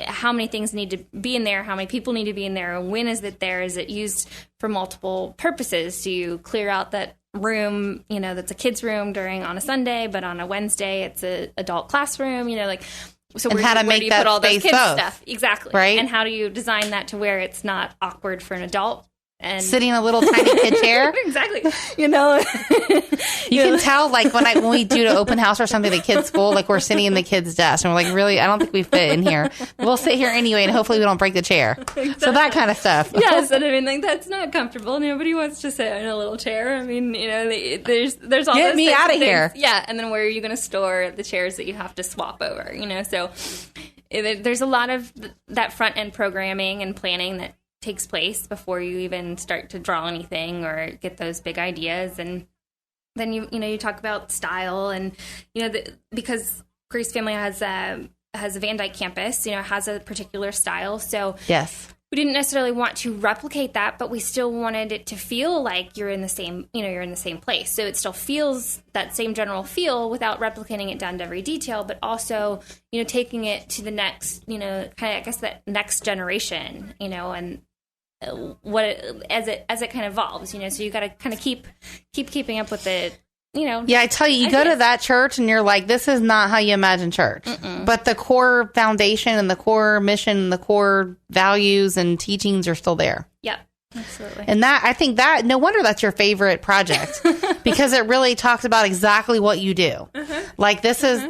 how many things need to be in there? How many people need to be in there? When is it there? Is it used for multiple purposes? Do you clear out that room, that's a kid's room on a Sunday, but on a Wednesday it's an adult classroom, so and how to make that put all those space kids both. Stuff? Exactly. Right. And how do you design that to where it's not awkward for an adult and sitting in a little tiny kid chair. Exactly. You can tell, like, when we do an open house or something at kids' school, like, we're sitting in the kids' desk and we're like, really, I don't think we fit in here. We'll sit here anyway, and hopefully we don't break the chair. Exactly. So that kind of stuff. Yes, and I mean, like, that's not comfortable. Nobody wants to sit in a little chair. I mean, there's all Get those me out of here. Yeah, and then where are you going to store the chairs that you have to swap over? So there's a lot of that front end programming and planning that takes place before you even start to draw anything or get those big ideas. And then you talk about style, and because Grace Family has a Van Dyke campus, has a particular style. So yes, we didn't necessarily want to replicate that, but we still wanted it to feel like you're in the same place. So it still feels that same general feel without replicating it down to every detail, but also, taking it to the next, that next generation, and as it kind of evolves, so you got to kind of keep keeping up with it. Yeah, I tell you, go to that church and you're like, this is not how you imagine church. Mm-mm. But the core foundation and the core mission and the core values and teachings are still there. Yep, absolutely. And I think that, no wonder that's your favorite project, because it really talks about exactly what you do. Uh-huh. Like, this is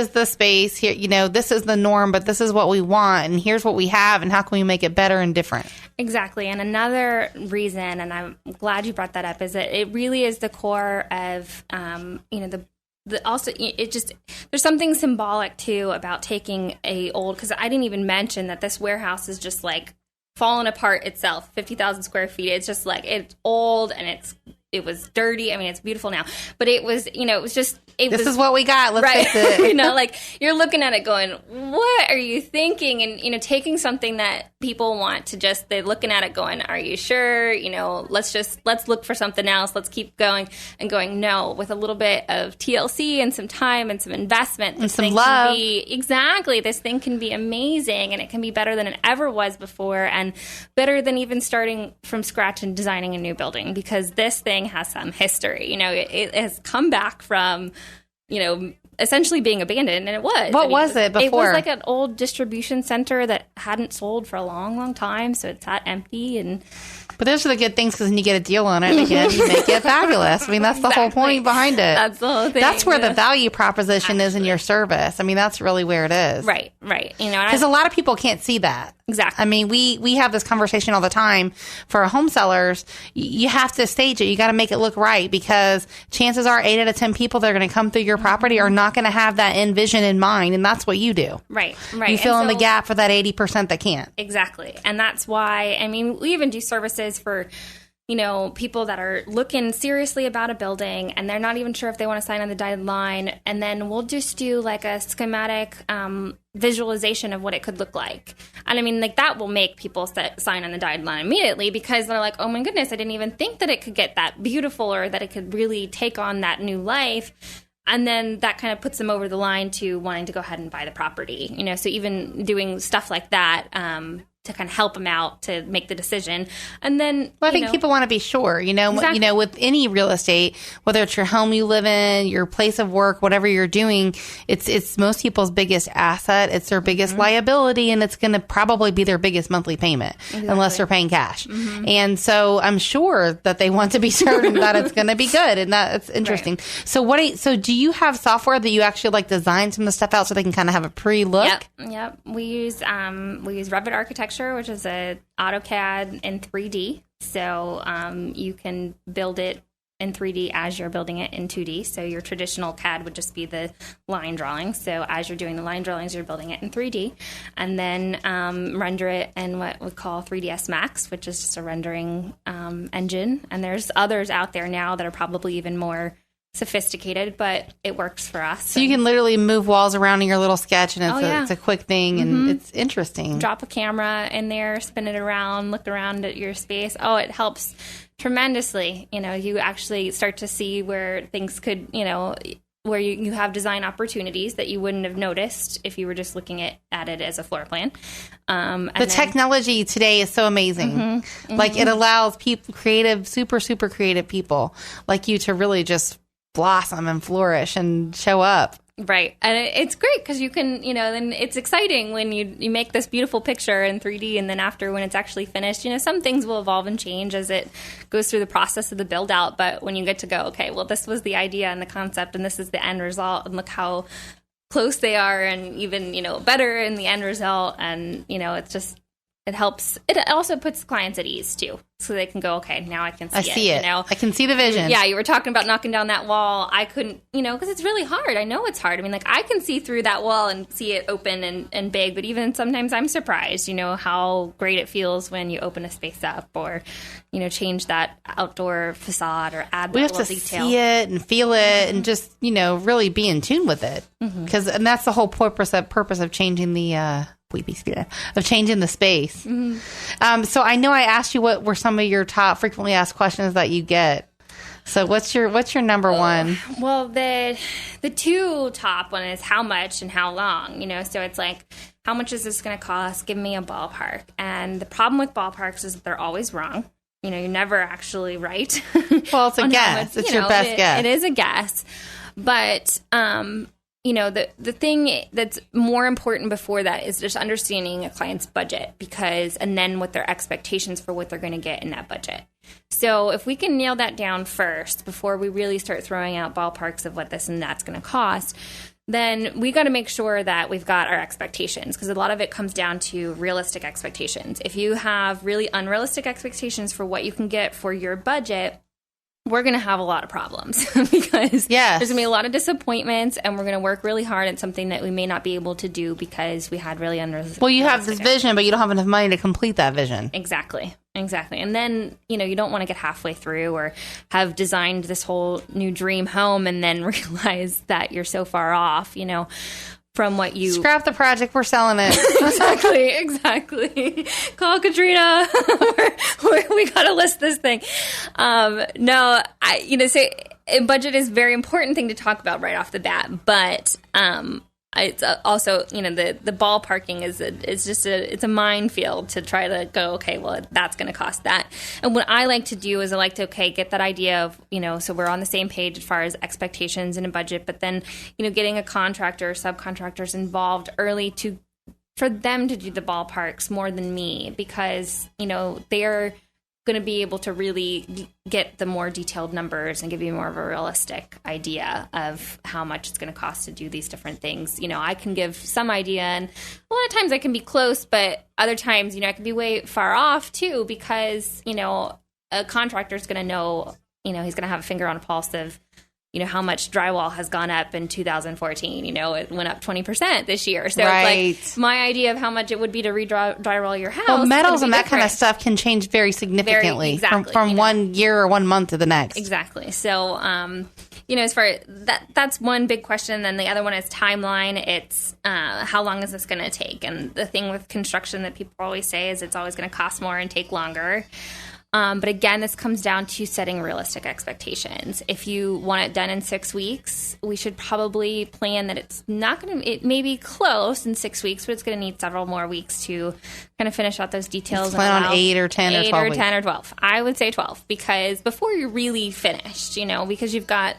the space here, this is the norm, but this is what we want, and here's what we have, and how can we make it better and different? Exactly. And another reason, and I'm glad you brought that up, is that it really is the core of, also, there's something symbolic too about taking because I didn't even mention that this warehouse is just like fallen apart itself, 50,000 square feet. It's just like, it's old and it was dirty. I mean, it's beautiful now, but it was, this is what we got. Let's right. fix it. Like, you're looking at it going, what are you thinking? And, taking something that people want to they're looking at it going, are you sure? Let's look for something else. Let's keep going and going. No, with a little bit of TLC and some time and some investment and some love. This thing can be amazing, and it can be better than it ever was before, and better than even starting from scratch and designing a new building, because this thing has some history. It has come back from, essentially being abandoned, and it was. What was it before? It was like an old distribution center that hadn't sold for a long, long time, so it sat empty. But those are the good things, because when you get a deal on it, again, you make it fabulous. I mean, that's the whole point behind it. That's the whole thing. That's where the value proposition is in your service. I mean, that's really where it is. Right. Because a lot of people can't see that. Exactly. I mean, we have this conversation all the time. For home sellers, you have to stage it. You got to make it look right, because chances are 8 out of 10 people that are going to come through your property are not going to have that end vision in mind, and that's what you do. Right. You fill in the gap for that 80% that can't. Exactly. And that's why, I mean, we even do services for, people that are looking seriously about a building and they're not even sure if they want to sign on the dotted line. And then we'll just do like a schematic visualization of what it could look like. And I mean, like, that will make people sign on the dotted line immediately, because they're like, oh my goodness, I didn't even think that it could get that beautiful, or that it could really take on that new life. And then that kind of puts them over the line to wanting to go ahead and buy the property. So even doing stuff like that, to kind of help them out to make the decision. And then, I think people want to be sure, Exactly. With any real estate, whether it's your home you live in, your place of work, whatever you're doing, it's most people's biggest asset. It's their biggest liability, and it's going to probably be their biggest monthly payment, unless they're paying cash. Mm-hmm. And so I'm sure that they want to be certain that it's going to be good, and that's interesting. Right. So do you have software that you actually like design some of the stuff out so they can kind of have a pre-look? Yep. We use Revit Architecture, which is a AutoCAD in 3D. So you can build it in 3D as you're building it in 2D. So your traditional CAD would just be the line drawings. So as you're doing the line drawings, you're building it in 3D. And then render it in what we call 3ds Max, which is just a rendering engine. And there's others out there now that are probably even more sophisticated, but it works for us. So you can literally move walls around in your little sketch, and it's a quick thing, and it's interesting. Drop a camera in there, spin it around, look around at your space. Oh, it helps tremendously. You actually start to see where things could, where you have design opportunities that you wouldn't have noticed if you were just looking at it as a floor plan. Technology today is so amazing. Like, it allows people, super, super creative people like you, to really just blossom and flourish and show up. Right. And it's great because you can, then it's exciting when you make this beautiful picture in 3D, and then after, when it's actually finished, some things will evolve and change as it goes through the process of the build out. But when you get to go, okay, well, this was the idea and the concept, and this is the end result, and look how close they are, and even, better in the end result. And, it's just, it helps. It also puts clients at ease too. So they can go, okay, now I can see it. I see it. I can see the vision. Yeah, you were talking about knocking down that wall. I couldn't, because it's really hard. I know it's hard. I mean, I can see through that wall and see it open and big, but even sometimes I'm surprised, how great it feels when you open a space up or, change that outdoor facade or add that little detail. We have to see it and feel it and just, really be in tune with it. And that's the whole purpose of changing the... of changing the space. So I know I asked you what were some of your top frequently asked questions that you get. So what's your number one? Well, the two top one is how much and how long. So it's like, how much is this going to cost? Give me a ballpark. And the problem with ballparks is that they're always wrong. You're never actually right. Well, it's a guess. It's your best guess. It is a guess, but the thing that's more important before that is just understanding a client's budget and then what their expectations for what they're going to get in that budget. So if we can nail that down first before we really start throwing out ballparks of what this and that's going to cost, then we got to make sure that we've got our expectations, because a lot of it comes down to realistic expectations. If you have really unrealistic expectations for what you can get for your budget, we're going to have a lot of problems because there's going to be a lot of disappointments, and we're going to work really hard at something that we may not be able to do because we had really unrealistic. Well, you have this vision, but you don't have enough money to complete that vision. Exactly. And then, you don't want to get halfway through or have designed this whole new dream home and then realize that you're so far off, from what you... Scrap the project, we're selling it. Exactly. Call Katrina. We got to list this thing. Budget is a very important thing to talk about right off the bat, but it's also, the ballparking it's a minefield to try to go, okay, well, that's going to cost that. And what I like to do is I like to, get that idea of, so we're on the same page as far as expectations and a budget, but then, getting a contractor or subcontractors involved early for them to do the ballparks more than me, because, they're going to be able to really get the more detailed numbers and give you more of a realistic idea of how much it's going to cost to do these different things. I can give some idea, and a lot of times I can be close, but other times, I can be way far off too, because, a contractor is going to know, he's going to have a finger on a pulse of, how much drywall has gone up in 2014. It went up 20% this year. So it's like my idea of how much it would be to drywall your house. Well, metals and that kind of stuff can change very significantly from 1 year or 1 month to the next. Exactly. So, as far as that's one big question. Then the other one is timeline. It's how long is this going to take? And the thing with construction that people always say is it's always going to cost more and take longer. But again, this comes down to setting realistic expectations. If you want it done in 6 weeks, we should probably plan that it's not going to, it may be close in 6 weeks, but it's going to need several more weeks to kind of finish out those details. Plan on 8 or 10 or 12 8 or 10 or 12. I would say 12, because before you're really finished, because you've got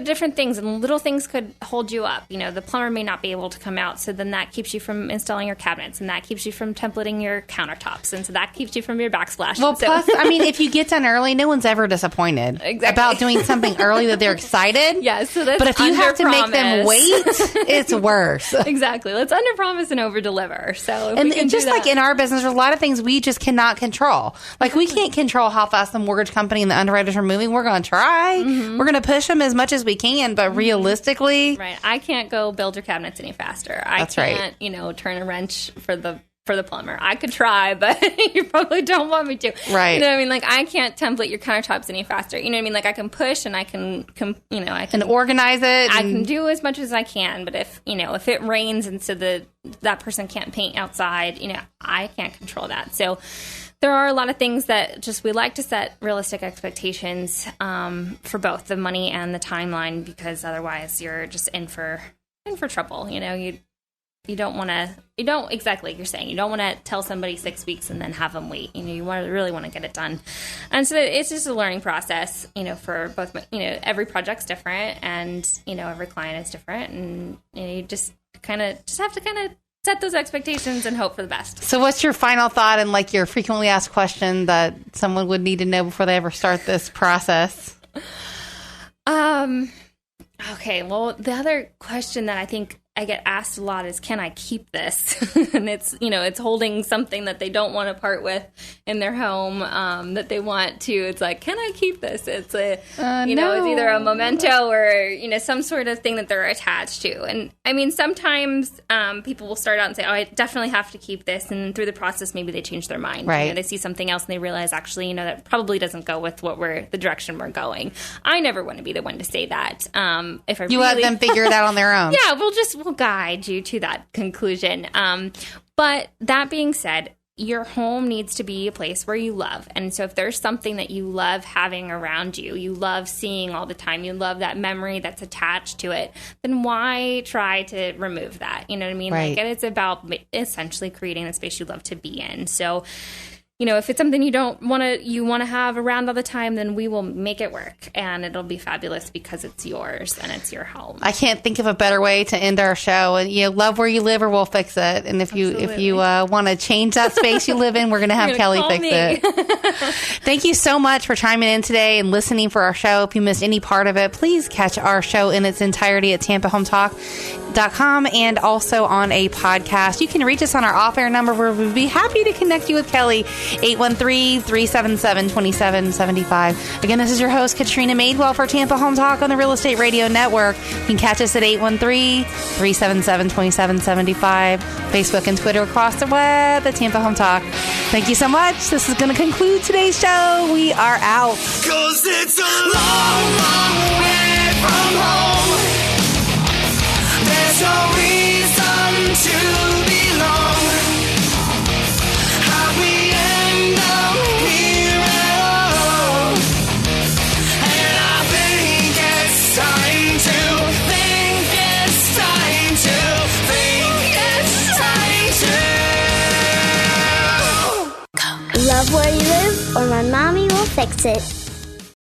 different things, and little things could hold you up. The plumber may not be able to come out, so then that keeps you from installing your cabinets, and that keeps you from templating your countertops, and so that keeps you from your backsplash. Well, plus, if you get done early, no one's ever disappointed about doing something early that they're excited. Yes, so that's but if you have to make them wait, it's worse. Exactly. Let's underpromise and overdeliver. So, and just like in our business, there's a lot of things we just cannot control. Like we can't control how fast the mortgage company and the underwriters are moving. We're going to try. We're going to push them as much as we can, but realistically, right? I can't go build your cabinets any faster. I can't, turn a wrench for the plumber. I could try, but you probably don't want me to. Right. You know what I mean? Like, I can't template your countertops any faster. You know what I mean? Like, I can push and I can I can organize it. I can do as much as I can, but if it rains and so that person can't paint outside, I can't control that. So there are a lot of things that we like to set realistic expectations for both the money and the timeline, because otherwise you're just in for trouble. exactly like you're saying, you don't want to tell somebody 6 weeks and then have them wait. You really want to get it done. And so it's just a learning process, for both, every project's different and, every client is different. And you just have to set those expectations and hope for the best. So what's your final thought and your frequently asked question that someone would need to know before they ever start this process? Okay. Well, the other question that I think I get asked a lot is, can I keep this? And it's holding something that they don't want to part with in their home, that they want to. It's like, can I keep this? It's it's either a memento or, some sort of thing that they're attached to. And I mean, sometimes people will start out and say, oh, I definitely have to keep this. And through the process, maybe they change their mind. Right. They see something else and they realize, actually, that probably doesn't go with the direction we're going. I never want to be the one to say that. Let them figure it out on their own. Yeah, we'll guide you to that conclusion. But that being said, your home needs to be a place where you love. And so if there's something that you love having around you, you love seeing all the time, you love that memory that's attached to it, then why try to remove that? You know what I mean? Right. It's about essentially creating the space you love to be in. So, if it's something you want to have around all the time, then we will make it work, and it'll be fabulous because it's yours and it's your home. I can't think of a better way to end our show. And love where you live, or we'll fix it. And if you want to change that space you live in, we're going to have Kelli fix it. Thank you so much for chiming in today and listening for our show. If you missed any part of it, please catch our show in its entirety at TampaHomeTalk.com and also on a podcast. You can reach us on our off-air number, where we'd be happy to connect you with Kelli. 813-377-2775. Again, this is your host, Katrina Madewell, for Tampa Home Talk on the Real Estate Radio Network. You can catch us at 813-377-2775. Facebook and Twitter across the web at Tampa Home Talk. Thank you so much. This is going to conclude today's show. We are out. 'Cause it's a long, long way from home. There's no reason to belong. How we end up here at all. And I think it's time to Love where you live, or my mommy will fix it.